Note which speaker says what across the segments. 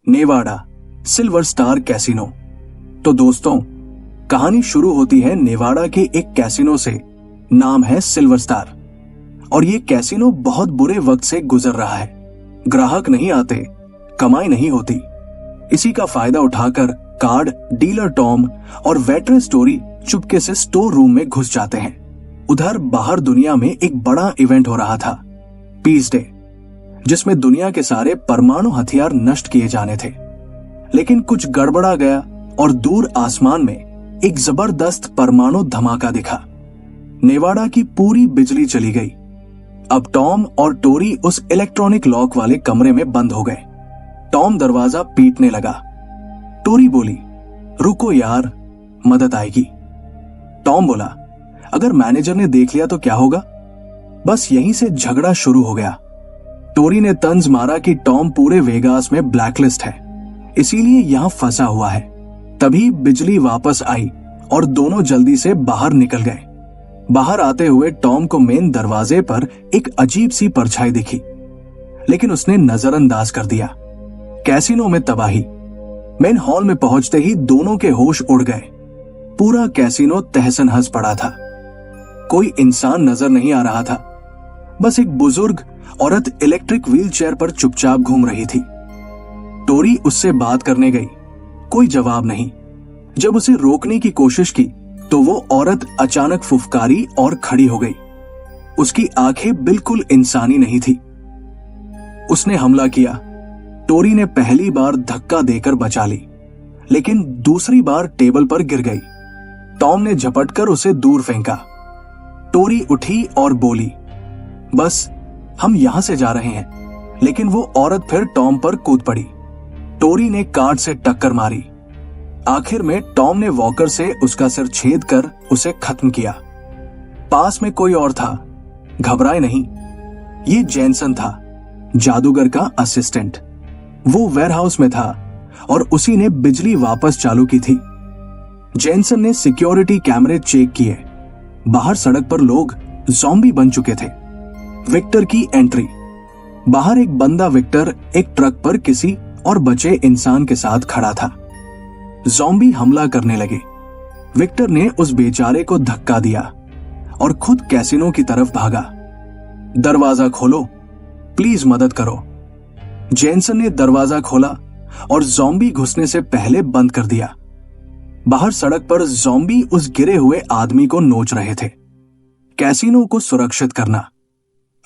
Speaker 1: Nevada silver star casino. तो दोस्तों, कहानी शुरू होती है नेवाडा के एक कैसीनो से, नाम है सिल्वर स्टार। और ये कैसीनो बहुत बुरे वक्त से गुजर रहा है। ग्राहक नहीं आते, कमाई नहीं होती। इसी का फायदा उठाकर कार्ड डीलर टॉम और वेटरेस टोरी चुपके से स्टोर रूम में घुस जाते हैं। उधर बाहर दुनिया में एक बड़ा इवेंट हो रहा था, पीस डे, जिसमें दुनिया के सारे परमाणु हथियार नष्ट किए जाने थे। लेकिन कुछ गड़बड़ा गया और दूर आसमान में एक जबरदस्त परमाणु धमाका दिखा। नेवाडा की पूरी बिजली चली गई। अब टॉम और टोरी उस इलेक्ट्रॉनिक लॉक वाले कमरे में बंद हो गए। टॉम दरवाजा पीटने लगा। टोरी बोली, रुको यार, मदद आएगी। टॉम बोला, अगर मैनेजर ने देख लिया तो क्या होगा? बस यहीं से झगड़ा शुरू हो गया। टोरी ने तंज मारा कि टॉम पूरे वेगास में ब्लैकलिस्ट है, इसीलिए यहां फंसा हुआ है। तभी बिजली वापस आई और दोनों जल्दी से बाहर निकल गए। बाहर आते हुए टॉम को मेन दरवाजे पर एक अजीब सी परछाई दिखी, लेकिन उसने नजरअंदाज कर दिया। कैसीनो में तबाही। मेन हॉल में पहुंचते ही दोनों के होश उड़ गए। पूरा कैसीनो तहस नहस पड़ा था। कोई इंसान नजर नहीं आ रहा था। बस एक बुजुर्ग औरत इलेक्ट्रिक व्हील चेयर पर चुपचाप घूम रही थी। टोरी उससे बात करने गई, कोई जवाब नहीं। जब उसे रोकने की कोशिश की तो वो औरत अचानक फुफकारी और खड़ी हो गई। उसकी आंखें बिल्कुल इंसानी नहीं थी। उसने हमला किया। टोरी ने पहली बार धक्का देकर बचा ली, लेकिन दूसरी बार टेबल पर गिर गई। टॉम ने झपटकर उसे दूर फेंका। टोरी उठी और बोली, बस हम यहां से जा रहे हैं। लेकिन वो औरत फिर टॉम पर कूद पड़ी। टोरी ने कार्ड से टक्कर मारी। आखिर में टॉम ने वॉकर से उसका सिर छेद कर उसे खत्म किया। पास में कोई और था, घबराए नहीं, ये जेनसन था, जादूगर का असिस्टेंट। वो वेयरहाउस में था और उसी ने बिजली वापस चालू की थी। जेनसन ने सिक्योरिटी कैमरे चेक किए। बाहर सड़क पर लोग ज़ॉम्बी बन चुके थे। विक्टर की एंट्री। बाहर एक बंदा विक्टर एक ट्रक पर किसी और बचे इंसान के साथ खड़ा था। ज़ॉम्बी हमला करने लगे। विक्टर ने उस बेचारे को धक्का दिया और खुद कैसीनो की तरफ भागा। दरवाजा खोलो, प्लीज मदद करो। जेनसन ने दरवाजा खोला और ज़ॉम्बी घुसने से पहले बंद कर दिया। बाहर सड़क पर ज़ॉम्बी उस गिरे हुए आदमी को नोच रहे थे। कैसीनो को सुरक्षित करना।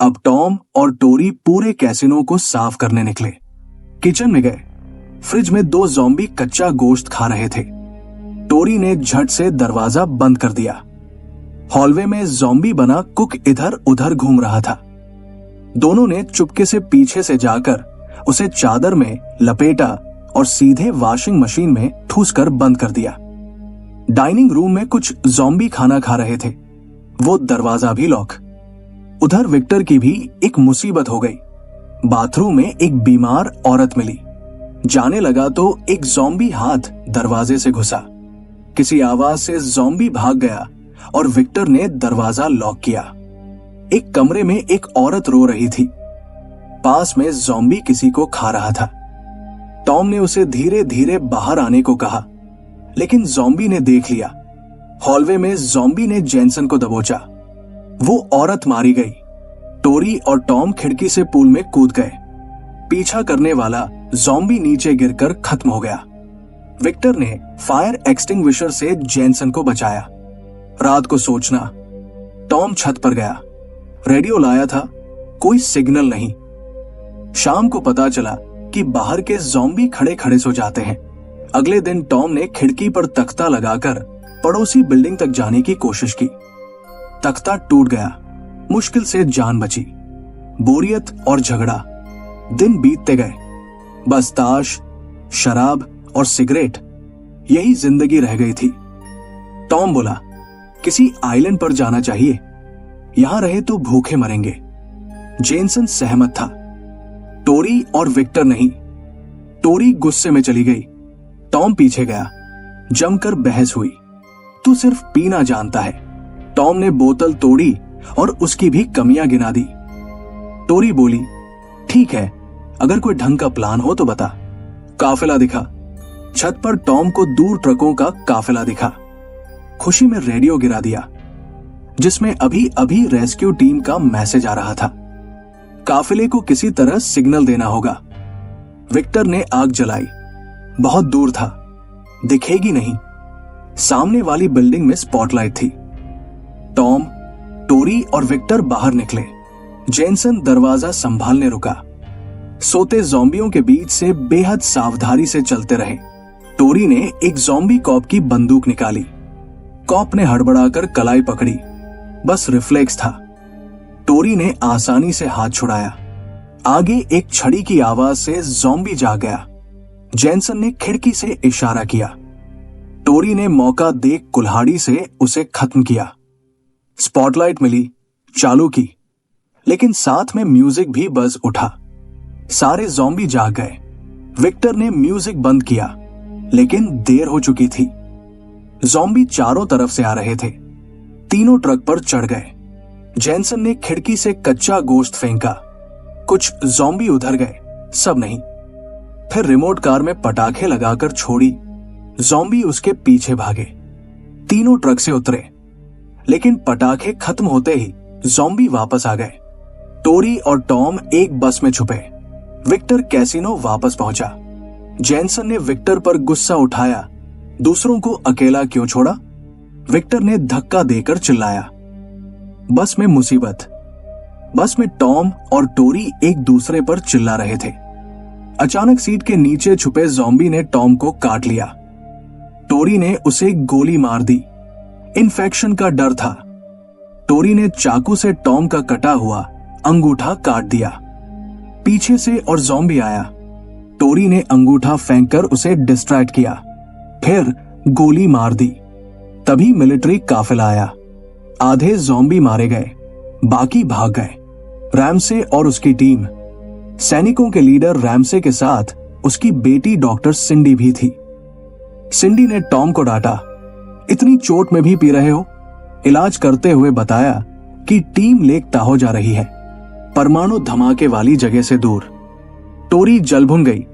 Speaker 1: अब टॉम और टोरी पूरे कैसीनो को साफ करने निकले। किचन में गए। फ्रिज में 2 ज़ॉम्बी कच्चा गोश्त खा रहे थे। टोरी ने झट से दरवाजा बंद कर दिया। हॉलवे में ज़ॉम्बी बना कुक इधर उधर घूम रहा था। दोनों ने चुपके से पीछे से जाकर उसे चादर में लपेटा और सीधे वॉशिंग मशीन में ठूसकर बंद कर दिया। डाइनिंग रूम में कुछ ज़ॉम्बी खाना खा रहे थे। वो दरवाजा भी लॉक। उधर विक्टर की भी एक मुसीबत हो गई। बाथरूम में एक बीमार औरत मिली। जाने लगा तो एक ज़ॉम्बी हाथ दरवाजे से घुसा। किसी आवाज से ज़ॉम्बी भाग गया और विक्टर ने दरवाजा लॉक किया। एक कमरे में एक औरत रो रही थी। पास में ज़ॉम्बी किसी को खा रहा था। टॉम ने उसे धीरे धीरे बाहर आने को कहा, लेकिन ज़ॉम्बी ने देख लिया। हॉलवे में ज़ॉम्बी ने जेनसन को दबोचा। वो औरत मारी गई। टोरी और टॉम खिड़की से पूल में कूद गए। पीछा करने वाला ज़ॉम्बी नीचे गिरकर खत्म हो गया। विक्टर ने फायर एक्सटिंग्विशर से जेनसन को बचाया। रात को सोचना। टॉम छत पर गया। रेडियो लाया था, कोई सिग्नल नहीं। शाम को पता चला कि बाहर के ज़ॉम्बी खड़े खड़े सो जाते हैं। अगले दिन टॉम ने खिड़की पर तख्ता लगाकर पड़ोसी बिल्डिंग तक जाने की कोशिश की। तख्ता टूट गया। मुश्किल से जान बची। बोरियत और झगड़ा। दिन बीतते गए। बस ताश, शराब और सिगरेट, यही जिंदगी रह गई थी। टॉम बोला, किसी आइलैंड पर जाना चाहिए, यहां रहे तो भूखे मरेंगे। जेनसन सहमत था। टोरी और विक्टर नहीं। टोरी गुस्से में चली गई। टॉम पीछे गया। जमकर बहस हुई। तू सिर्फ पीना जानता है। टॉम ने बोतल तोड़ी और उसकी भी कमियां गिना दी। टोरी बोली, ठीक है, अगर कोई ढंग का प्लान हो तो बता। काफिला दिखा। छत पर टॉम को दूर ट्रकों का काफिला दिखा। खुशी में रेडियो गिरा दिया, जिसमें अभी अभी रेस्क्यू टीम का मैसेज आ रहा था। काफिले को किसी तरह सिग्नल देना होगा। विक्टर ने आग जलाई। बहुत दूर था, दिखेगी नहीं। सामने वाली बिल्डिंग में स्पॉटलाइट थी। टॉम, टोरी और विक्टर बाहर निकले। जेनसन दरवाजा संभालने रुका। सोते ज़ॉम्बियों के बीच से बेहद सावधानी से चलते रहे। टोरी ने एक ज़ॉम्बी कॉप की बंदूक निकाली। कॉप ने हड़बड़ाकर कलाई पकड़ी। बस रिफ्लेक्स था। टोरी ने आसानी से हाथ छुड़ाया। आगे एक छड़ी की आवाज से ज़ॉम्बी जाग गया। जेनसन ने खिड़की से इशारा किया। टोरी ने मौका देख कुल्हाड़ी से उसे खत्म किया। स्पॉटलाइट मिली, चालू की, लेकिन साथ में म्यूजिक भी बज उठा। सारे ज़ॉम्बी जाग गए। विक्टर ने म्यूजिक बंद किया, लेकिन देर हो चुकी थी। ज़ॉम्बी चारों तरफ से आ रहे थे। तीनों ट्रक पर चढ़ गए। जेनसन ने खिड़की से कच्चा गोश्त फेंका। कुछ ज़ॉम्बी उधर गए, सब नहीं। फिर रिमोट कार में पटाखे लगाकर छोड़ी। ज़ॉम्बी उसके पीछे भागे। तीनों ट्रक से उतरे, लेकिन पटाखे खत्म होते ही ज़ॉम्बी वापस आ गए। टोरी और टॉम एक बस में छुपे। विक्टर कैसीनो वापस पहुंचा। जेनसन ने विक्टर पर गुस्सा उठाया। दूसरों को अकेला क्यों छोड़ा? विक्टर ने धक्का देकर चिल्लाया। बस में मुसीबत। बस में टॉम और टोरी एक दूसरे पर चिल्ला रहे थे। अचानक सीट के नीचे छुपे ज़ॉम्बी ने टॉम को काट लिया। टोरी ने उसे गोली मार दी। इन्फेक्शन का डर था। टोरी ने चाकू से टॉम का कटा हुआ अंगूठा काट दिया। पीछे से और ज़ॉम्बी आया। टोरी ने अंगूठा फेंककर उसे डिस्ट्रैक्ट किया, फिर गोली मार दी। तभी मिलिट्री काफिला आया। आधे ज़ॉम्बी मारे गए, बाकी भाग गए। रैमसे और उसकी टीम। सैनिकों के लीडर रैमसे के साथ उसकी बेटी डॉक्टर सिंडी भी थी। सिंडी ने टॉम को डांटा, इतनी चोट में भी पी रहे हो? इलाज करते हुए बताया कि टीम लेक ताहो जा रही है, परमाणु धमाके वाली जगह से दूर। टोरी जल भुन गई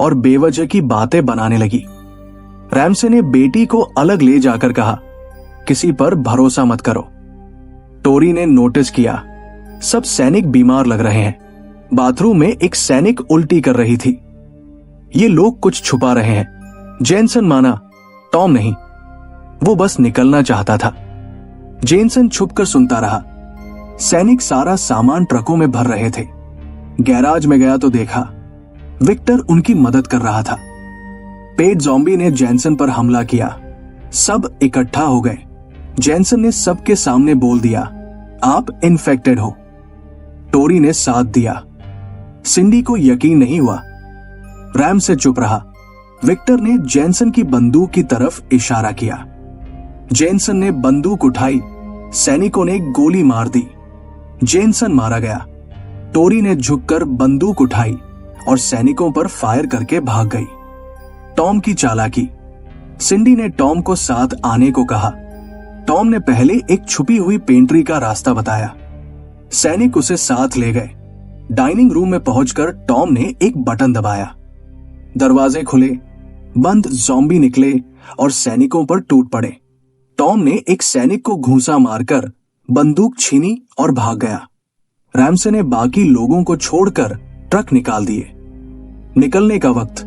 Speaker 1: और बेवजह की बातें बनाने लगी। रैमसे ने बेटी को अलग ले जाकर कहा, किसी पर भरोसा मत करो। टोरी ने नोटिस किया, सब सैनिक बीमार लग रहे हैं। बाथरूम में एक सैनिक उल्टी कर रही थी। ये लोग कुछ छुपा रहे हैं। जेनसन माना, टॉम नहीं। वो बस निकलना चाहता था। जेनसन छुपकर सुनता रहा। सैनिक सारा सामान ट्रकों में भर रहे थे। गैराज में गया तो देखा विक्टर उनकी मदद कर रहा था। पेट ज़ॉम्बी ने जेनसन पर हमला किया। सब इकट्ठा हो गए। जेनसन ने सबके सामने बोल दिया, आप इन्फेक्टेड हो। टोरी ने साथ दिया। सिंडी को यकीन नहीं हुआ। रैम से चुप रहा। विक्टर ने जेनसन की बंदूक की तरफ इशारा किया। जेनसन ने बंदूक उठाई। सैनिकों ने गोली मार दी। जेनसन मारा गया। टोरी ने झुककर बंदूक उठाई और सैनिकों पर फायर करके भाग गई। टॉम की चालाकी। सिंडी ने टॉम को साथ आने को कहा। टॉम ने पहले एक छुपी हुई पेंट्री का रास्ता बताया। सैनिक उसे साथ ले गए। डाइनिंग रूम में पहुंचकर टॉम ने एक बटन दबाया। दरवाजे खुले, बंद ज़ॉम्बी निकले और सैनिकों पर टूट पड़े। टॉम ने एक सैनिक को घूंसा मारकर बंदूक छीनी और भाग गया। रैमसे ने बाकी लोगों को छोड़कर ट्रक निकाल दिए। निकलने का वक्त।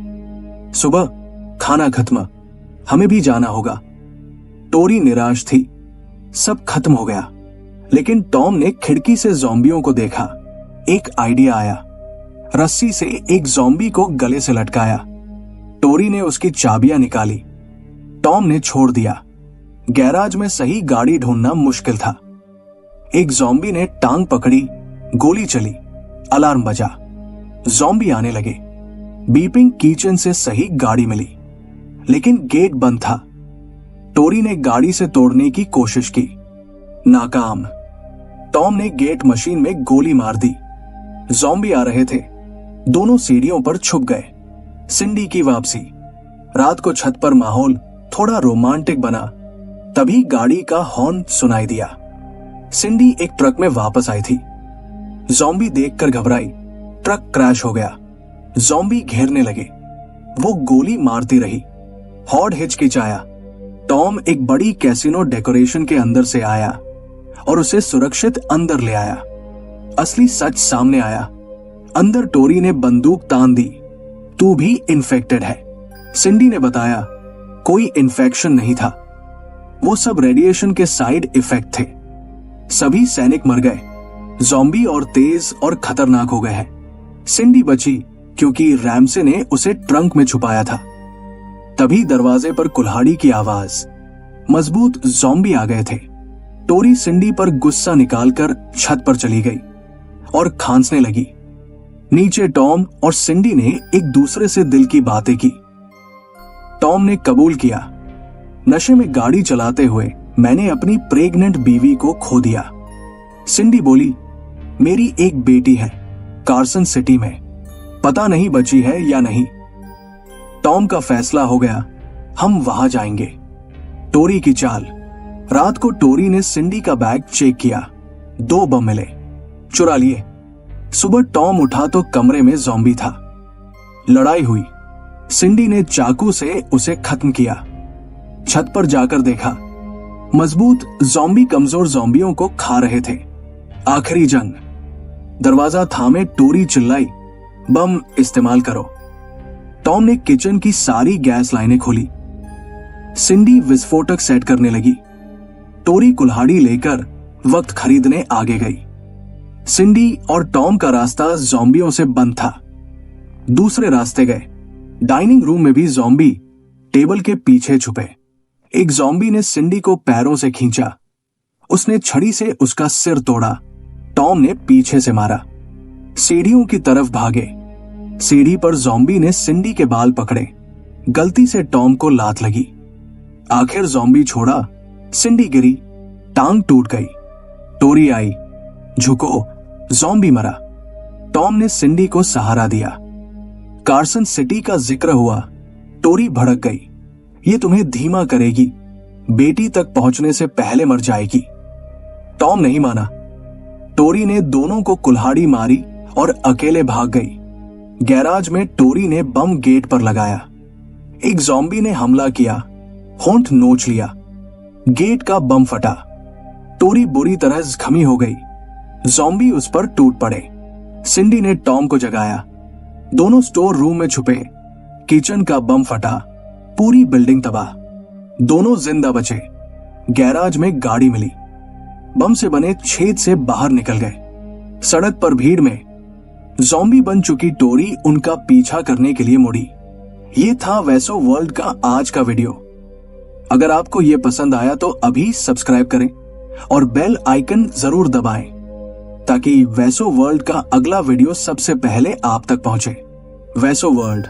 Speaker 1: सुबह, खाना खत्म, हमें भी जाना होगा। टोरी निराश थी। सब खत्म हो गया। लेकिन टॉम ने खिड़की से ज़ॉम्बियों को देखा। एक आइडिया आया। रस्सी से एक ज़ॉम्बी को गले से लटकाया। टोरी ने उसकी चाबियां निकाली। टॉम ने छोड़ दिया। गैराज में सही गाड़ी ढूंढना मुश्किल था। एक ज़ॉम्बी ने टांग पकड़ी, गोली चली, अलार्म बजा। ज़ॉम्बी आने लगे। बीपिंग किचन से सही गाड़ी मिली, लेकिन गेट बंद था। टोरी ने गाड़ी से तोड़ने की कोशिश की, नाकाम। टॉम ने गेट मशीन में गोली मार दी। ज़ॉम्बी आ रहे थे। दोनों सीढ़ियों पर छुप गए। सिंडी की वापसी। रात को छत पर माहौल थोड़ा रोमांटिक बना। तभी गाड़ी का हॉर्न सुनाई दिया। सिंडी एक ट्रक में वापस आई थी। ज़ॉम्बी देखकर घबराई। ट्रक क्रैश हो गया। ज़ॉम्बी घेरने लगे। वो गोली मारती रही। हॉड हिचकिचाया। टॉम एक बड़ी कैसीनो डेकोरेशन के अंदर से आया और उसे सुरक्षित अंदर ले आया। असली सच सामने आया। अंदर टोरी ने बंदूक तान दी। तू भी इन्फेक्टेड है, सिंडी ने बताया। कोई इन्फेक्शन नहीं था, वो सब रेडिएशन के साइड इफेक्ट थे। सभी सैनिक मर गए। ज़ॉम्बी और तेज और खतरनाक हो गए हैं। सिंडी बची क्योंकि रैमसे ने उसे ट्रंक में छुपाया था। तभी दरवाजे पर कुल्हाड़ी की आवाज। मजबूत ज़ॉम्बी आ गए थे। टोरी सिंडी पर गुस्सा निकालकर छत पर चली गई और खांसने लगी। नीचे टॉम और सिंडी ने एक दूसरे से दिल की बातें की। टॉम ने कबूल किया, नशे में गाड़ी चलाते हुए मैंने अपनी प्रेग्नेंट बीवी को खो दिया। सिंडी बोली, मेरी एक बेटी है कार्सन सिटी में, पता नहीं बची है या नहीं। टॉम का फैसला हो गया, हम वहां जाएंगे। टोरी की चाल। रात को टोरी ने सिंडी का बैग चेक किया। 2 बम मिले, चुरा लिए। सुबह टॉम उठा तो कमरे में ज़ॉम्बी था। लड़ाई हुई। सिंडी ने चाकू से उसे खत्म किया। छत पर जाकर देखा, मजबूत ज़ॉम्बी कमजोर ज़ॉम्बियों को खा रहे थे। आखिरी जंग। दरवाजा थामे टोरी चिल्लाई, बम इस्तेमाल करो। टॉम ने किचन की सारी गैस लाइनें खोली। सिंडी विस्फोटक सेट करने लगी। टोरी कुल्हाड़ी लेकर वक्त खरीदने आगे गई। सिंडी और टॉम का रास्ता ज़ॉम्बियों से बंद था। दूसरे रास्ते गए। डाइनिंग रूम में भी ज़ॉम्बी टेबल के पीछे छुपे। एक ज़ॉम्बी ने सिंडी को पैरों से खींचा। उसने छड़ी से उसका सिर तोड़ा। टॉम ने पीछे से मारा। सीढ़ियों की तरफ भागे। सीढ़ी पर ज़ॉम्बी ने सिंडी के बाल पकड़े। गलती से टॉम को लात लगी। आखिर ज़ॉम्बी छोड़ा। सिंडी गिरी, टांग टूट गई। टोरी आई, झुको, ज़ॉम्बी मरा। टॉम ने सिंडी को सहारा दिया। कार्सन सिटी का जिक्र हुआ। टोरी भड़क गई, ये तुम्हें धीमा करेगी, बेटी तक पहुंचने से पहले मर जाएगी। टॉम नहीं माना। टोरी ने दोनों को कुल्हाड़ी मारी और अकेले भाग गई। गैराज में टोरी ने बम गेट पर लगाया। एक ज़ॉम्बी ने हमला किया, होंठ नोच लिया। गेट का बम फटा। टोरी बुरी तरह जख्मी हो गई। ज़ॉम्बी उस पर टूट पड़े। सिंडी ने टॉम को जगाया। दोनों स्टोर रूम में छुपे। किचन का बम फटा, पूरी बिल्डिंग तबाह। दोनों जिंदा बचे। गैराज में गाड़ी मिली। बम से बने छेद से बाहर निकल गए। सड़क पर भीड़ में ज़ॉम्बी बन चुकी टोरी उनका पीछा करने के लिए मुड़ी। ये था वैसो वर्ल्ड का आज का वीडियो। अगर आपको ये पसंद आया तो अभी सब्सक्राइब करें और बेल आइकन जरूर दबाएं ताकि वैसो वर्ल्ड का अगला वीडियो सबसे पहले आप तक पहुंचे। Vaso world.